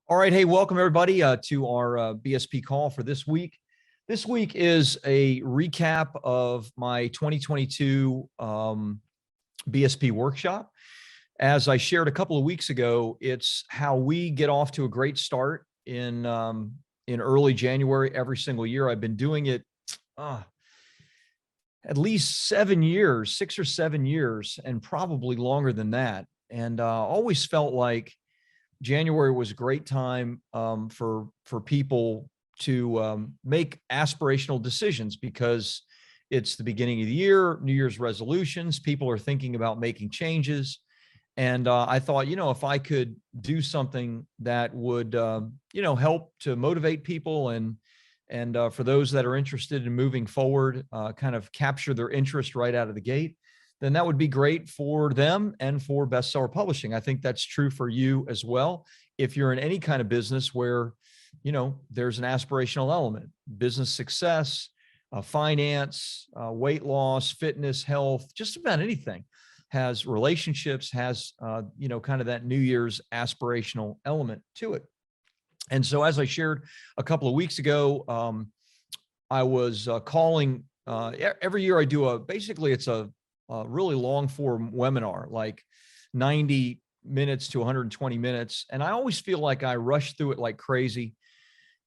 All right. Hey, welcome everybody to our BSP call for this week. This week is a recap of my 2022 BSP workshop. As I shared a couple of weeks ago, it's how we get off to a great start in early January every single year. I've been doing it at least 7 years, 6 or 7 years, and probably longer than that. And always felt like January was a great time for people to make aspirational decisions because it's the beginning of the year, New Year's resolutions. People are thinking about making changes. And I thought, if I could do something that would, help to motivate people and for those that are interested in moving forward, kind of capture their interest right out of the gate, then that would be great for them and for bestseller publishing. I think that's true for you as well. If you're in any kind of business where, there's an aspirational element, business success, finance, weight loss, fitness, health, just about anything has relationships, has, kind of that New Year's aspirational element to it. And so as I shared a couple of weeks ago, I was calling, every year I do basically it's a really long form webinar, like 90 minutes to 120 minutes. And I always feel like I rush through it like crazy.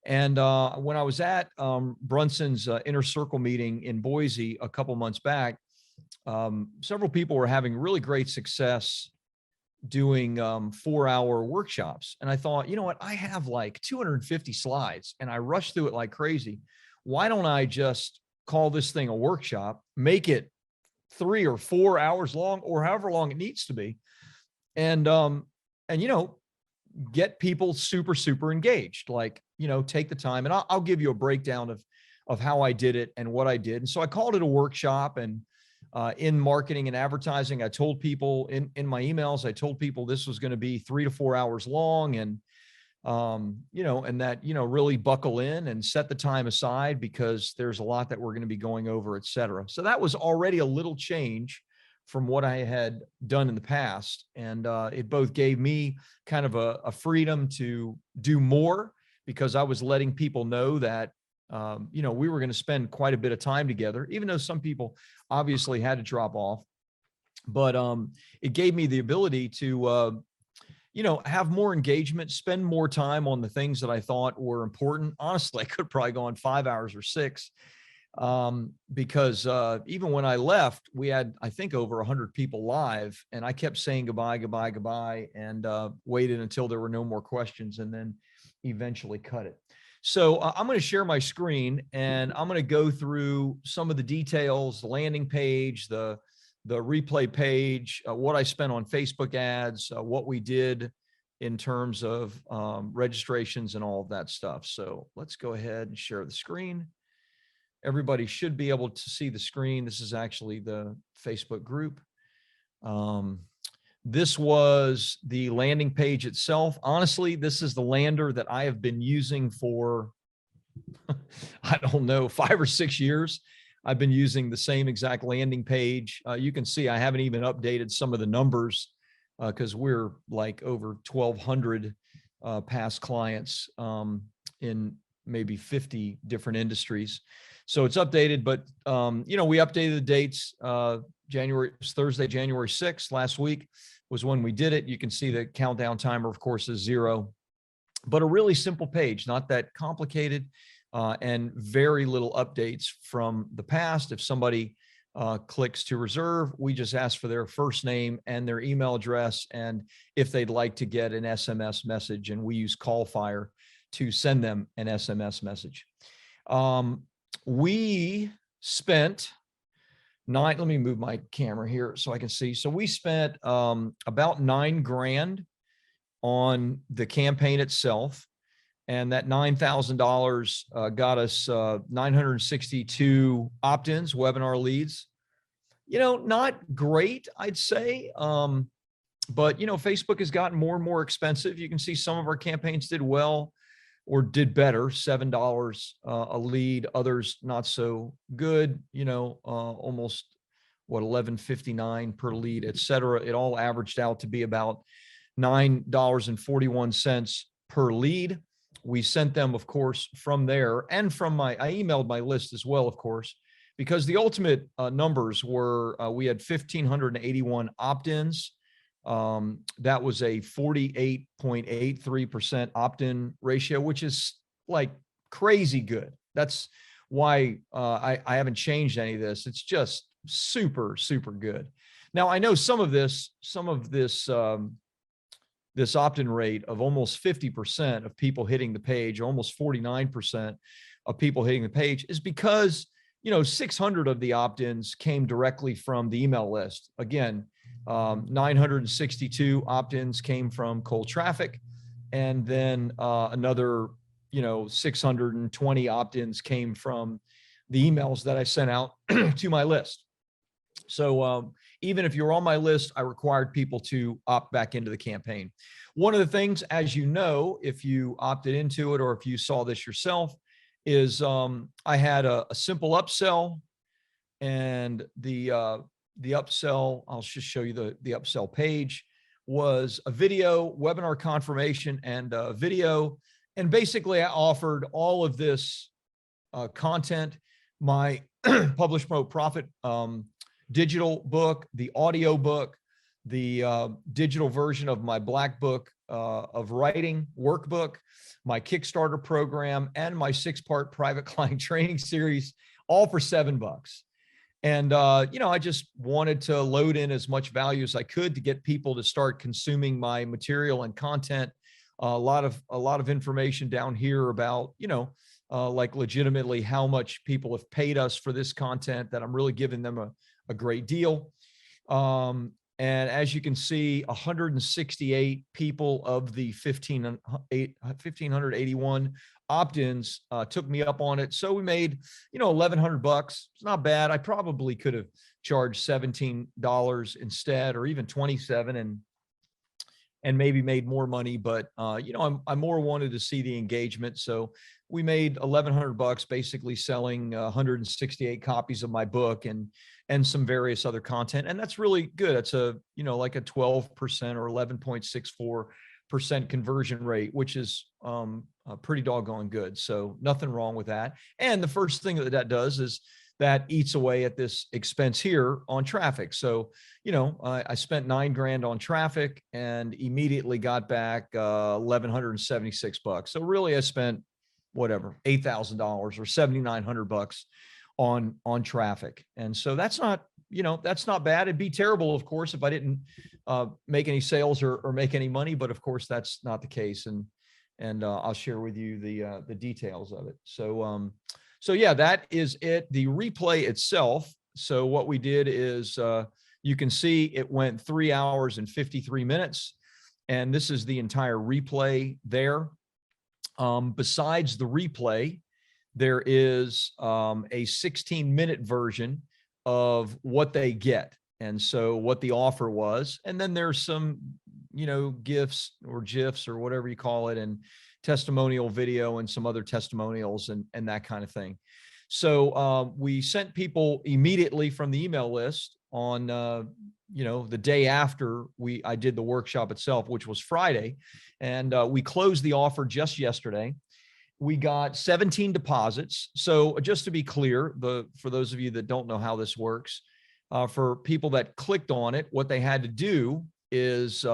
And when I was at Brunson's Inner Circle meeting in Boise a couple months back, several people were having really great success doing 4-hour workshops. And I thought, you know what, I have like 250 slides and I rush through it like crazy. Why don't I just call this thing a workshop, make it 3 or 4 hours long or however long it needs to be. And get people super engaged, like, take the time, and I'll give you a breakdown of how I did it and what I did. And so I called it a workshop, and in marketing and advertising, I told people in my emails, I told people this was going to be 3 to 4 hours long, and and that, really buckle in and set the time aside because there's a lot that we're going to be going over, et cetera. So that was already a little change from what I had done in the past. And it both gave me kind of a freedom to do more because I was letting people know that, we were going to spend quite a bit of time together, even though some people obviously had to drop off. But it gave me the ability to, have more engagement, spend more time on the things that I thought were important. Honestly, I could probably go on 5 hours or 6 because even when I left, we had, I think, over 100 people live, and I kept saying goodbye, and waited until there were no more questions, and then eventually cut it. So I'm going to share my screen, and I'm going to go through some of the details, the landing page, the replay page, what I spent on Facebook ads, what we did in terms of registrations and all of that stuff. So let's go ahead and share the screen. Everybody should be able to see the screen. This is actually the Facebook group. This was the landing page itself. Honestly, this is the lander that I have been using for, I don't know, 5 or 6 years. I've been using the same exact landing page. You can see I haven't even updated some of the numbers because we're like over 1,200 past clients in maybe 50 different industries. So it's updated, but we updated the dates. Thursday, January 6th, last week was when we did it. You can see the countdown timer, of course, is 0, but a really simple page, not that complicated, and very little updates from the past. If somebody clicks to reserve, we just ask for their first name and their email address, and if they'd like to get an SMS message, and we use Callfire to send them an SMS message. We spent let me move my camera here so I can see. So we spent about $9,000 on the campaign itself. And that $9,000 got us 962 opt-ins, webinar leads. Not great, I'd say. But, Facebook has gotten more and more expensive. You can see some of our campaigns did well or did better, $7 a lead, others not so good, almost $11.59 per lead, et cetera. It all averaged out to be about $9.41 per lead. We sent them, of course, from there, and from I emailed my list as well, of course, because the ultimate numbers were, we had 1,581 opt-ins. That was a 48.83% opt-in ratio, which is like crazy good. That's why I haven't changed any of this. It's just super, super good. Now, I know some of this this opt-in rate of almost 50% of people hitting the page, almost 49% of people hitting the page, is because, 600 of the opt-ins came directly from the email list. Again, 962 opt-ins came from cold traffic, and then another, 620 opt-ins came from the emails that I sent out to my list. So even if you're on my list, I required people to opt back into the campaign. One of the things, as you know, if you opted into it or if you saw this yourself, is I had a simple upsell, and the upsell, I'll just show you the upsell page, was a video, webinar confirmation, and a video. And basically I offered all of this content, my Publish, Promote, Profit digital book, the audio book, the digital version of my Black Book of Writing workbook, my Kickstarter program, and my 6-part private client training series, all for $7. And, I just wanted to load in as much value as I could to get people to start consuming my material and content. A lot of information down here about, like legitimately how much people have paid us for this content, that I'm really giving them a great deal. And as you can see, 168 people of the 1,581 opt-ins took me up on it. So we made, $1,100. It's not bad. I probably could have charged $17 instead, or even 27, and maybe made more money. But I more wanted to see the engagement. So we made $1,100 basically selling 168 copies of my book and some various other content. And that's really good. It's like a 12% or 11.64% conversion rate, which is pretty doggone good. So nothing wrong with that. And the first thing that does is that eats away at this expense here on traffic. So, I spent $9,000 on traffic and immediately got back $1,176. So really I spent whatever, $8,000 or $7,900 on traffic. And so that's not bad. It'd be terrible, of course, if I didn't make any sales or make any money, but of course that's not the case. And I'll share with you the details of it. So yeah, that is it. The replay itself. So what we did is, you can see it went 3 hours and 53 minutes. And this is the entire replay there. Besides the replay, there is a 16-minute version of what they get. And so what the offer was, and then there's some, GIFs or GIFs or whatever you call it, and testimonial video and some other testimonials and that kind of thing. So we sent people immediately from the email list on, the day after I did the workshop itself, which was Friday. And we closed the offer just yesterday. We got 17 deposits. So just to be clear, for those of you that don't know how this works, for people that clicked on it, what they had to do is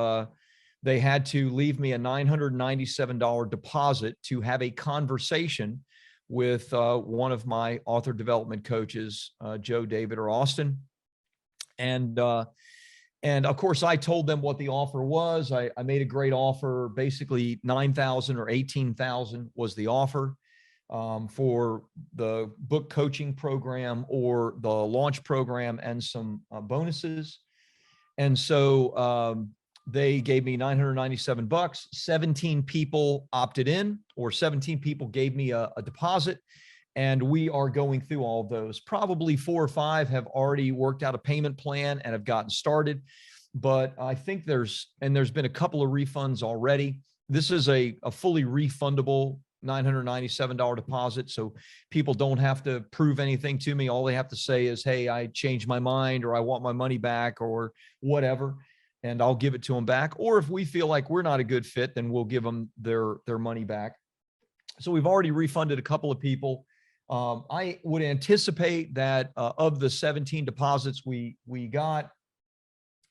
they had to leave me a $997 deposit to have a conversation with one of my author development coaches, Joe, David, or Austin. And of course, I told them what the offer was. I made a great offer. Basically, $9,000 or $18,000 was the offer for the book coaching program or the launch program and some bonuses. And so they gave me $997. 17 people opted in, or 17 people gave me a deposit. And we are going through all of those. Probably 4 or 5 have already worked out a payment plan and have gotten started. But I think there's been a couple of refunds already. This is a fully refundable $997 deposit. So people don't have to prove anything to me. All they have to say is, hey, I changed my mind, or I want my money back, or whatever. and I'll give it to them back. Or if we feel like we're not a good fit, then we'll give them their money back. So we've already refunded a couple of people. I would anticipate that of the 17 deposits we got,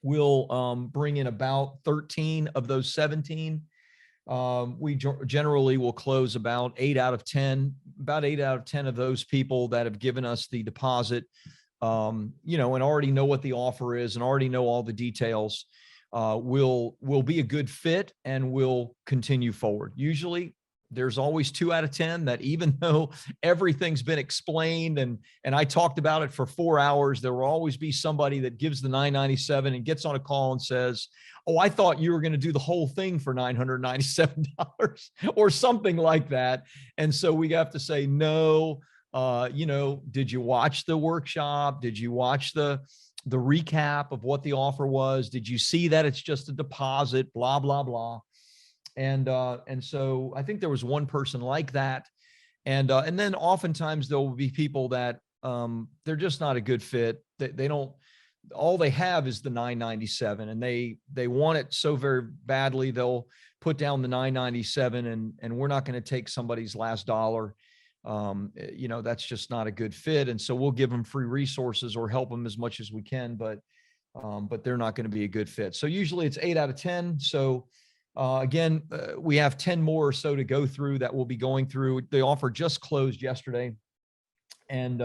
we'll bring in about 13 of those 17. We generally will close about 8 out of 10 of those people that have given us the deposit, you know, and already know what the offer is and already know all the details, will be a good fit and will continue forward. Usually there's always 2 out of 10 that, even though everything's been explained and I talked about it for 4 hours, there will always be somebody that gives the $997 and gets on a call and says, "Oh, I thought you were going to do the whole thing for $997 or something like that." And so we have to say, no, you know, did you watch the workshop? Did you watch the recap of what the offer was? Did you see that it's just a deposit, blah, blah, blah. And so I think there was one person like that. And then oftentimes there will be people that they're just not a good fit. They don't, all they have is the $997, and they want it so very badly, they'll put down the $997, and we're not going to take somebody's last dollar. You know, that's just not a good fit. And so we'll give them free resources or help them as much as we can, but they're not going to be a good fit. So usually it's 8 out of 10. So again, we have 10 more or so to go through that we'll be going through. The offer just closed yesterday. And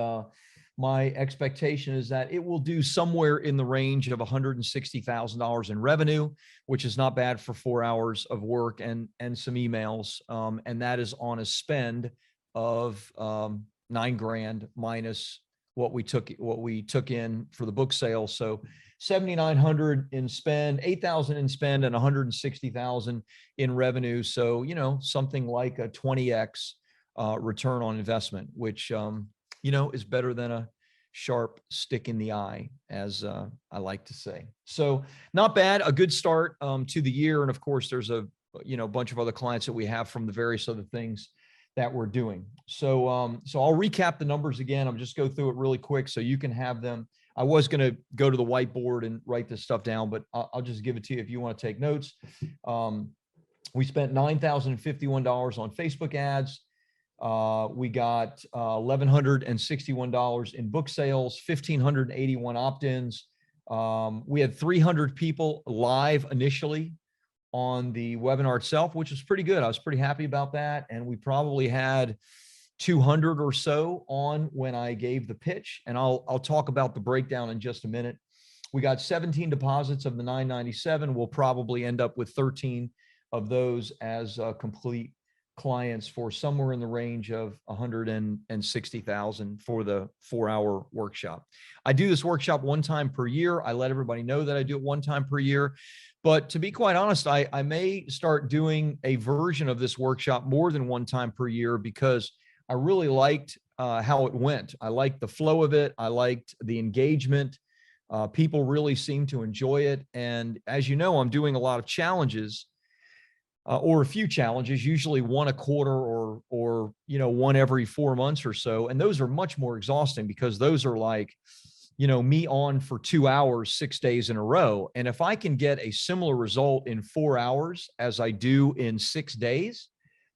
my expectation is that it will do somewhere in the range of $160,000 in revenue, which is not bad for 4 hours of work and some emails. And that is on a spend of $9,000 minus what we took in for the book sale. So 7,900 in spend, 8,000 in spend, and 160,000 in revenue. So, you know, something like a 20x return on investment, which, you know, is better than a sharp stick in the eye, as I like to say. So not bad, a good start to the year. And of course, there's a, you know, bunch of other clients that we have from the various other things that we're doing. So, so I'll recap the numbers again. I'll just go through it really quick so you can have them. I was going to go to the whiteboard and write this stuff down, but I'll just give it to you if you want to take notes. We spent $9,051 on Facebook ads. We got $1,161 in book sales, 1,581 opt-ins. We had 300 people live initially on the webinar itself, which was pretty good. I was pretty happy about that. And we probably had 200 or so on when I gave the pitch, and I'll talk about the breakdown in just a minute. We got 17 deposits of the 997. We'll probably end up with 13 of those as complete clients for somewhere in the range of 160,000 for the 4-hour workshop. I do this workshop one time per year. I let everybody know that I do it one time per year. But to be quite honest, I may start doing a version of this workshop more than one time per year, because I really liked how it went. I liked the flow of it. I liked the engagement. People really seemed to enjoy it. And as you know, I'm doing a lot of challenges, or a few challenges, usually one a quarter or you know, one every 4 months or so. And those are much more exhausting, because those are like, you know, me on for 2 hours, 6 days in a row. And if I can get a similar result in 4 hours as I do in 6 days,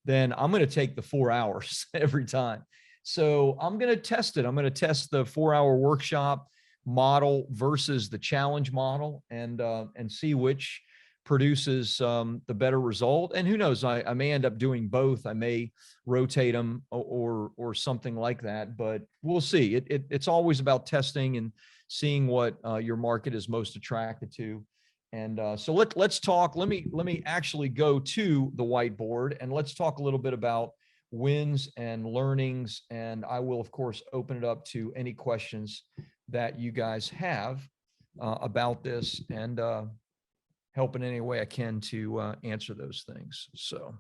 then I'm going to take the 4 hours every time. So I'm going to test it. I'm going to test the 4-hour workshop model versus the challenge model, and see which produces the better result. And who knows, I may end up doing both. I may rotate them or something like that, but we'll see. It's always about testing and seeing what your market is most attracted to. And so let's talk. Let me actually go to the whiteboard, and let's talk a little bit about wins and learnings. And I will, of course, open it up to any questions that you guys have about this, and help in any way I can to answer those things. So,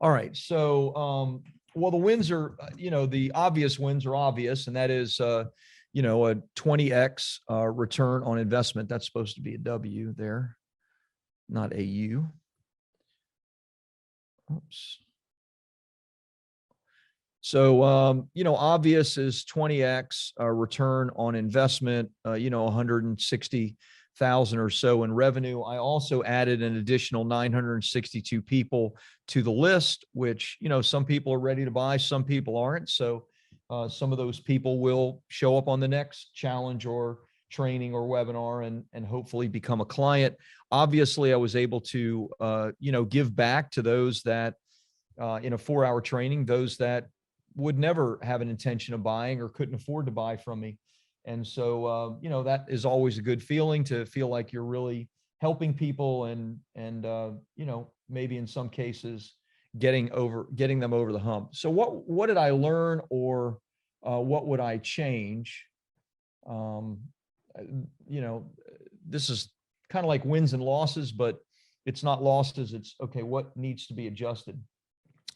all right. So, well, the wins are, you know, the obvious wins are obvious, and that is, you know, a 20x return on investment. That's supposed to be a W there, not a U. Oops. So, obvious is 20x return on investment, 160,000 or so in revenue. I also added an additional 962 people to the list, which, some people are ready to buy, some people aren't. So some of those people will show up on the next challenge or training or webinar and hopefully become a client. Obviously, I was able to, give back to those that in a 4-hour training, those that would never have an intention of buying or couldn't afford to buy from me. And so, that is always a good feeling, to feel like you're really helping people and, maybe in some cases getting them over the hump. So what did I learn, or what would I change? Um, this is kind of like wins and losses, but it's not losses. It's okay, what needs to be adjusted?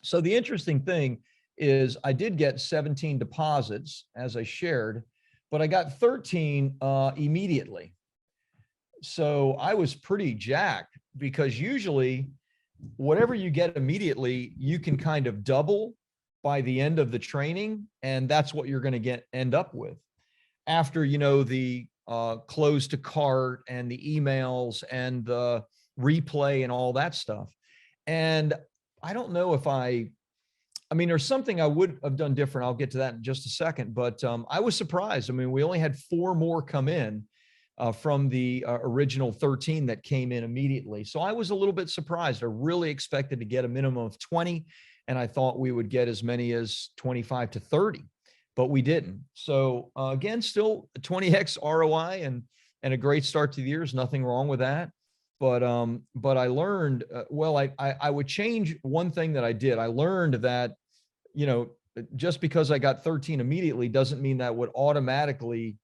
So the interesting thing is I did get 17 deposits, as I shared, but I got 13 immediately. So I was pretty jacked, because usually whatever you get immediately, you can kind of double by the end of the training. And that's what you're going to end up with after, the close to cart and the emails and the replay and all that stuff. And I don't know if there's something I would have done different. I'll get to that in just a second, but I was surprised. We only had 4 more come in from the original 13 that came in immediately. So I was a little bit surprised. I really expected to get a minimum of 20, and I thought we would get as many as 25 to 30, but we didn't. So again, still 20x ROI and a great start to the year. There's nothing wrong with that. But I learned, I would change one thing that I did. I learned that, just because I got 13 immediately doesn't mean that would automatically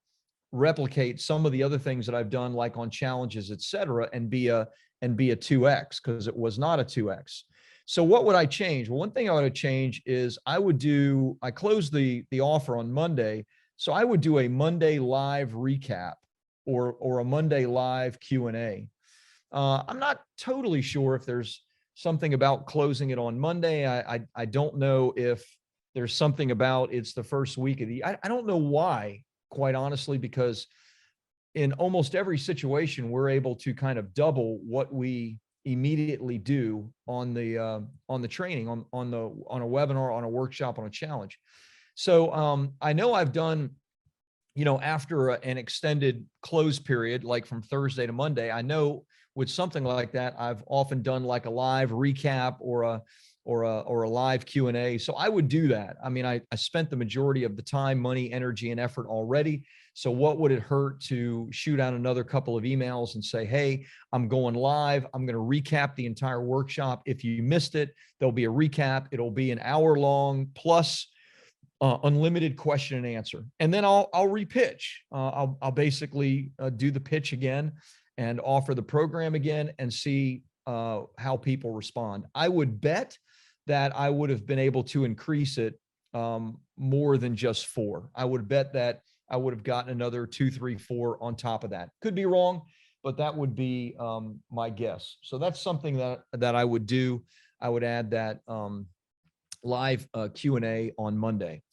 replicate some of the other things that I've done, like on challenges, et cetera, and be a 2x, because it was not a 2x. So what would I change? Well, one thing I would change is I closed the offer on Monday. So I would do a Monday live recap or a Monday live Q&A. I'm not totally sure if there's something about closing it on Monday. I don't know if there's something about it's the first week of I don't know why, quite honestly, because in almost every situation, we're able to kind of double what we immediately do on the training, on a webinar, on a workshop, on a challenge. So I know I've done, after an extended close period, like from Thursday to Monday, I know with something like that, I've often done like a live recap or a live Q&A. So I would do that. I spent the majority of the time, money, energy, and effort already. So what would it hurt to shoot out another couple of emails and say, hey, I'm going live. I'm going to recap the entire workshop. If you missed it, there'll be a recap. It'll be an hour long plus unlimited question and answer. And then I'll repitch. I'll basically do the pitch again and offer the program again and see how people respond. I would bet that I would have been able to increase it more than just 4. I would bet that I would have gotten another 2, 3, 4 on top of that. Could be wrong, but that would be my guess. So that's something that I would do. I would add that live Q&A on Monday.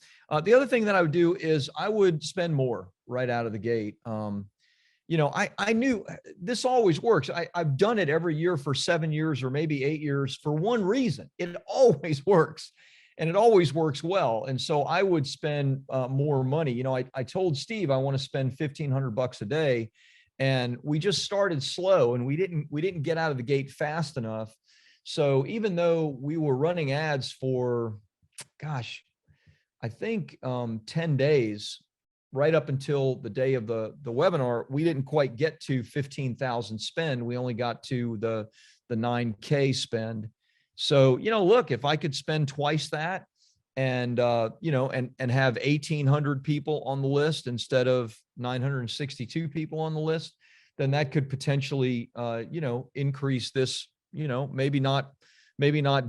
The other thing that I would do is I would spend more right out of the gate. I knew this always works. I've done it every year for 7 years or maybe 8 years for one reason. It always works, and it always works well. And so I would spend more money. I told Steve I want to spend $1,500 a day, and we just started slow, and we didn't get out of the gate fast enough. So even though we were running ads for, gosh, I think 10 days, right up until the day of the webinar, we didn't quite get to 15,000 spend. We only got to the 9K spend. So, look, if I could spend twice that and, and have 1,800 people on the list instead of 962 people on the list, then that could potentially, increase this, maybe not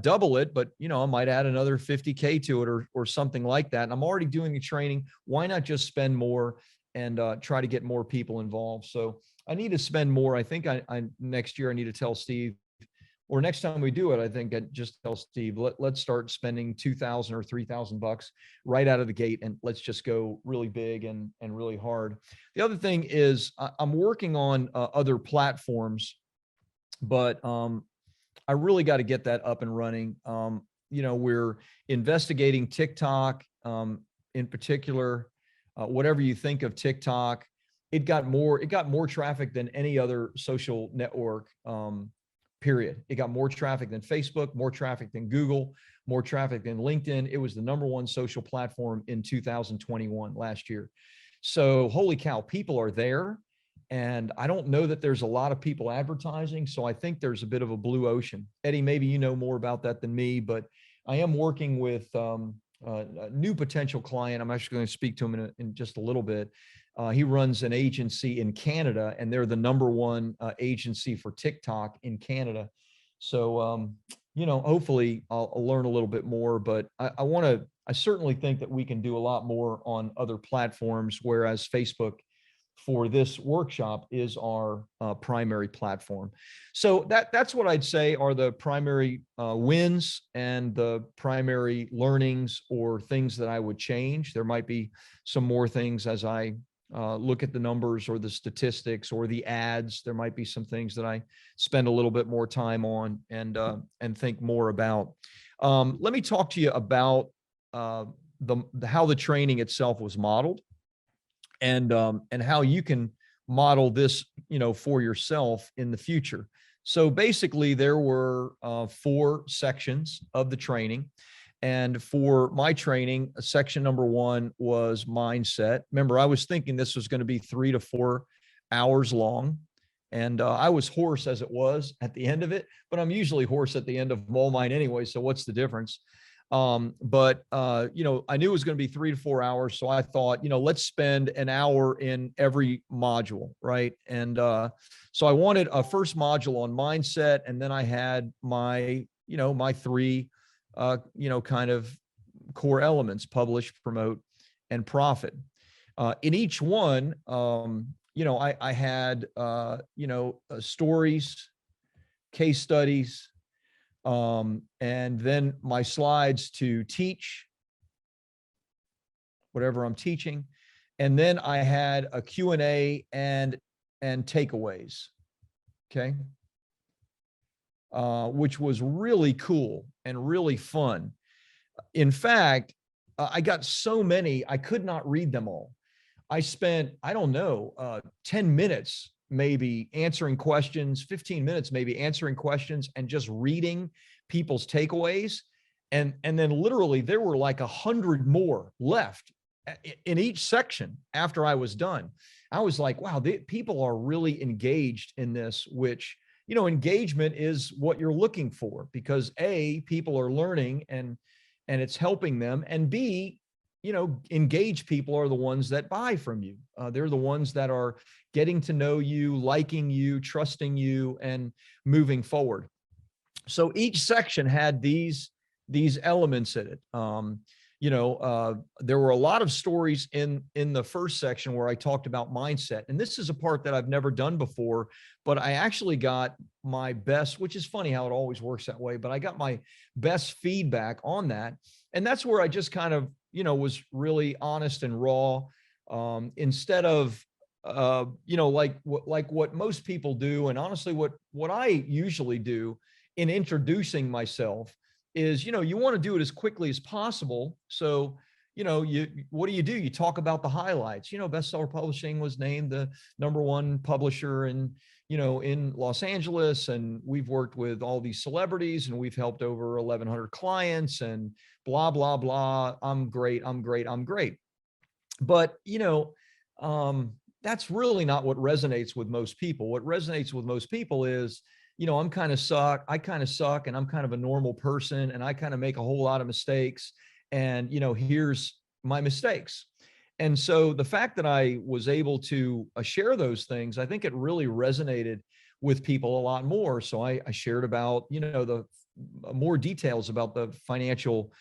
double it, but I might add another 50K to it or something like that. And I'm already doing the training. Why not just spend more and try to get more people involved? So I need to spend more. I think I next year I need to tell Steve or next time we do it, I think I just tell Steve, let's start spending 2,000 or 3,000 bucks right out of the gate, and let's just go really big and really hard. The other thing is I'm working on other platforms, but I really got to get that up and running. We're investigating TikTok in particular. Whatever you think of TikTok, it got more traffic than any other social network. Period. It got more traffic than Facebook, more traffic than Google, more traffic than LinkedIn. It was the #1 social platform in 2021 last year. So holy cow, people are there. And I don't know that there's a lot of people advertising. So I think there's a bit of a blue ocean. Eddie, maybe you know more about that than me, but I am working with a new potential client. I'm actually going to speak to him in just a little bit. He runs an agency in Canada, and they're the #1 agency for TikTok in Canada. So, hopefully I'll learn a little bit more, but I certainly think that we can do a lot more on other platforms, whereas Facebook for this workshop is our primary platform. So that's what I'd say are the primary wins and the primary learnings or things that I would change. There might be some more things as I look at the numbers or the statistics or the ads. There might be some things that I spend a little bit more time on and think more about. Let me talk to you about how the training itself was modeled, and how you can model this, for yourself in the future. So basically, there were 4 sections of the training. And for my training, section #1 was mindset. Remember, I was thinking this was going to be 3 to 4 hours long. And I was hoarse as it was at the end of it, but I'm usually hoarse at the end of all mine anyway. So what's the difference? But I knew it was going to be 3 to 4 hours. So I thought, let's spend an hour in every module. Right. And, so I wanted a first module on mindset. And then I had my 3, kind of core elements: publish, promote, and profit. In each one, I had, stories, case studies, and then my slides to teach whatever I'm teaching. And then I had a Q&A and takeaways. Okay. Which was really cool and really fun. In fact, I got so many, I could not read them all. I spent, 10 minutes maybe answering questions, 15 minutes maybe answering questions and just reading people's takeaways. And then literally there were like 100 more left in each section after I was done. I was like, wow, people are really engaged in this, which, engagement is what you're looking for, because A, people are learning and it's helping them. And B, engaged people are the ones that buy from you. They're the ones that are getting to know you, liking you, trusting you, and moving forward. So each section had these elements in it. There were a lot of stories in the first section where I talked about mindset. And this is a part that I've never done before, but I actually got my best, which is funny how it always works that way, but I got my best feedback on that. And that's where I just kind of, was really honest and raw, instead of, like what most people do. And honestly, what I usually do in introducing myself is, you want to do it as quickly as possible. So, what do? You talk about the highlights. Bestseller Publishing was named the #1 publisher in Los Angeles. And we've worked with all these celebrities and we've helped over 1,100 clients and blah, blah, blah. I'm great. I'm great. I'm great. But, that's really not what resonates with most people. What resonates with most people is, I kind of suck and I'm kind of a normal person and I kind of make a whole lot of mistakes, and, here's my mistakes. And so the fact that I was able to share those things, I think it really resonated with people a lot more. So I shared about, the more details about the financial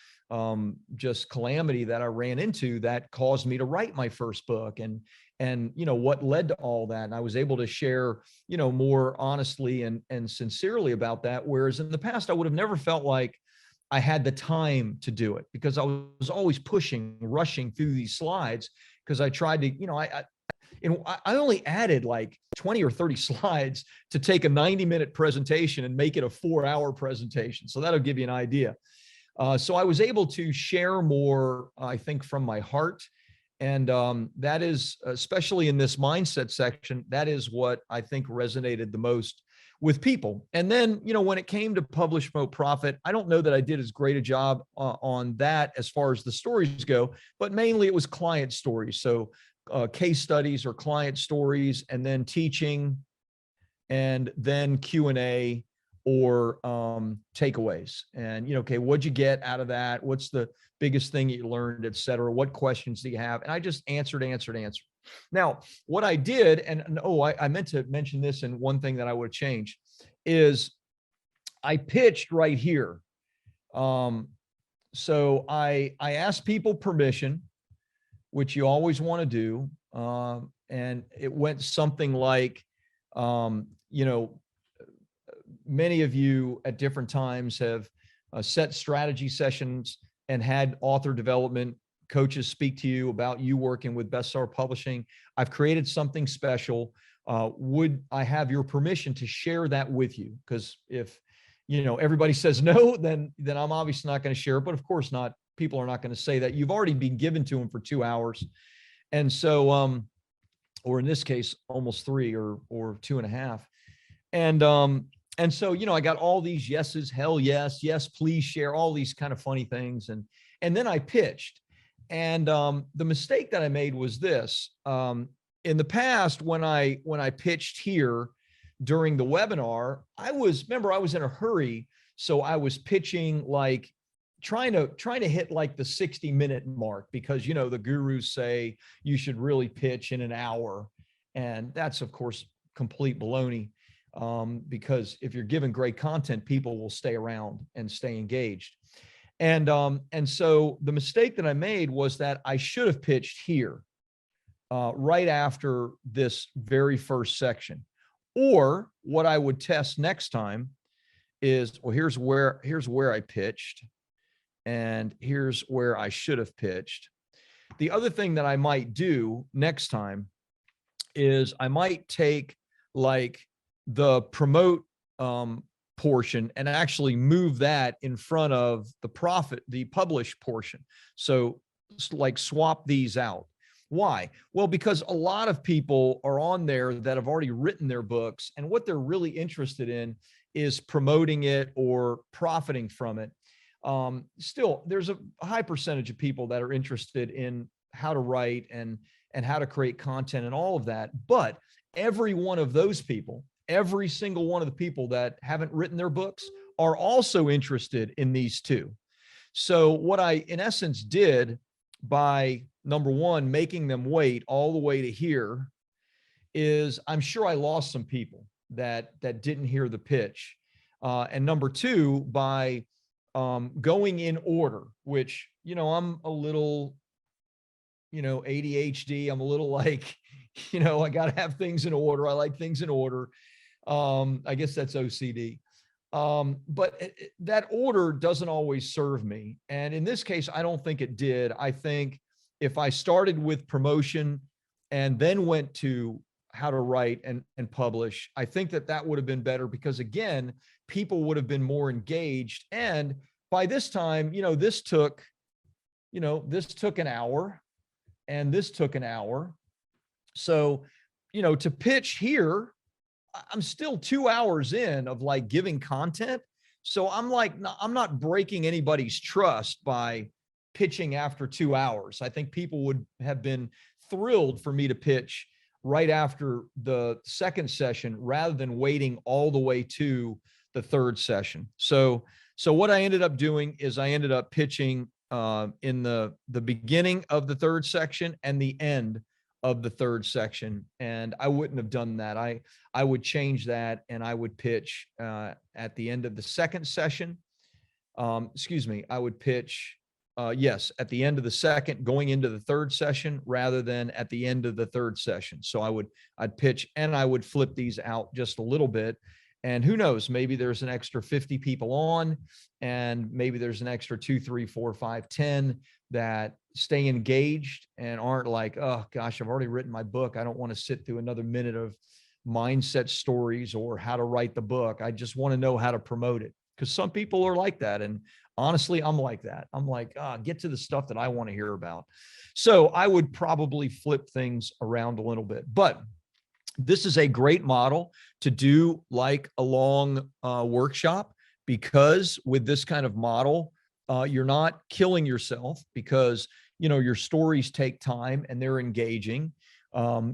just calamity that I ran into that caused me to write my first book, and what led to all that. And I was able to share more honestly and sincerely about that, whereas in the past I would have never felt like I had the time to do it, because I was always rushing through these slides, because I tried to, I only added like 20 or 30 slides to take a 90-minute presentation and make it a 4-hour presentation. So that'll give you an idea. So I was able to share more, I think, from my heart. And that is, especially in this mindset section, that is what I think resonated the most with people. And then, when it came to Publish, Promote, Profit, I don't know that I did as great a job on that as far as the stories go, but mainly it was client stories. So case studies or client stories, and then teaching, and then Q&A or takeaways. And, okay, what'd you get out of that? What's the biggest thing you learned, et cetera? What questions do you have? And I just answered. Now, what I did, and I meant to mention this, and one thing that I would change is I pitched right here. So I asked people permission, which you always want to do. And it went something like, many of you at different times have set strategy sessions and had author development coaches speak to you about you working with bestseller publishing. I've created something special. Would I have your permission to share that with you? Because if everybody says no, then I'm obviously not going to share it. But of course not. People are not going to say that. You've already been given to them for 2 hours. And so, or in this case, almost 3 or 2.5. And so, I got all these yeses, hell yes, yes, please share, all these kind of funny things. And then I pitched. And the mistake that I made was this. In the past, when I pitched here during the webinar, I was in a hurry. So I was pitching like trying to hit like the 60-minute mark, because, the gurus say you should really pitch in an hour. And that's, of course, complete baloney. Because if you're given great content, people will stay around and stay engaged. And so the mistake that I made was that I should have pitched here, right after this very first section. Or what I would test next time is, well, here's where I pitched, and here's where I should have pitched. The other thing that I might do next time is I might take like the promote portion and actually move that in front of the publish portion. So like swap these out. Why? Well, because a lot of people are on there that have already written their books, and what they're really interested in is promoting it or profiting from it. Still, there's a high percentage of people that are interested in how to write and how to create content and all of that. But every one of those people, every single one of the people that haven't written their books, are also interested in these two. So what I, in essence, did by, number one, making them wait all the way to here, is I'm sure I lost some people that didn't hear the pitch. And number two, by going in order, which, I'm a little, ADHD. I'm a little like, I got to have things in order. I like things in order. I guess that's OCD. But that order doesn't always serve me. And in this case, I don't think it did. I think if I started with promotion and then went to how to write and publish, I think that would have been better, because again, people would have been more engaged. And by this time, this took an hour, and this took an hour. So, to pitch here, I'm still 2 hours in of like giving content. So I'm not breaking anybody's trust by pitching after 2 hours. I think people would have been thrilled for me to pitch right after the second session, rather than waiting all the way to the third session. So what I ended up doing is I ended up pitching in the beginning of the third section and the end of the third section. And I wouldn't have done that. I would change that, and I would pitch at the end of the second session. I would pitch Yes, at the end of the second, going into the third session rather than at the end of the third session. So I'd pitch and I would flip these out just a little bit. And who knows, maybe there's an extra 50 people on, and maybe there's an extra 2, 3, 4, 5, 10 that stay engaged and aren't like, oh gosh, I've already written my book. I don't want to sit through another minute of mindset stories or how to write the book. I just want to know how to promote it. Because some people are like that. And honestly, I'm like that. I'm like, get to the stuff that I want to hear about. So I would probably flip things around a little bit. But this is a great model to do like a long workshop, because with this kind of model, you're not killing yourself, because your stories take time and they're engaging.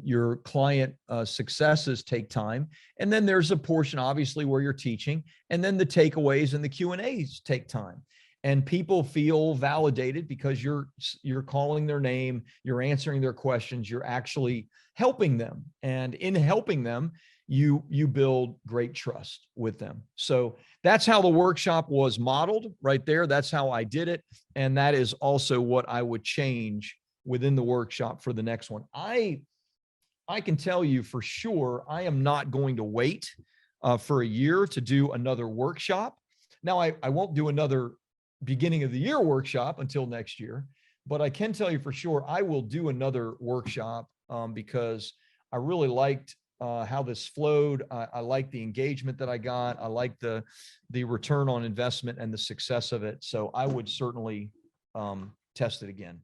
Your client successes take time, and then there's a portion obviously where you're teaching, and then the takeaways and the Q&As take time, and people feel validated because you're calling their name, you're answering their questions, you're actually helping them, and in helping them, you build great trust with them. So that's how the workshop was modeled right there. That's how I did it, and that is also what I would change within the workshop for the next one. I can tell you for sure, I am not going to wait for a year to do another workshop. Now, I won't do another beginning of the year workshop until next year, but I can tell you for sure, I will do another workshop because I really liked how this flowed. I like the engagement that I got. I like the return on investment and the success of it. So I would certainly test it again.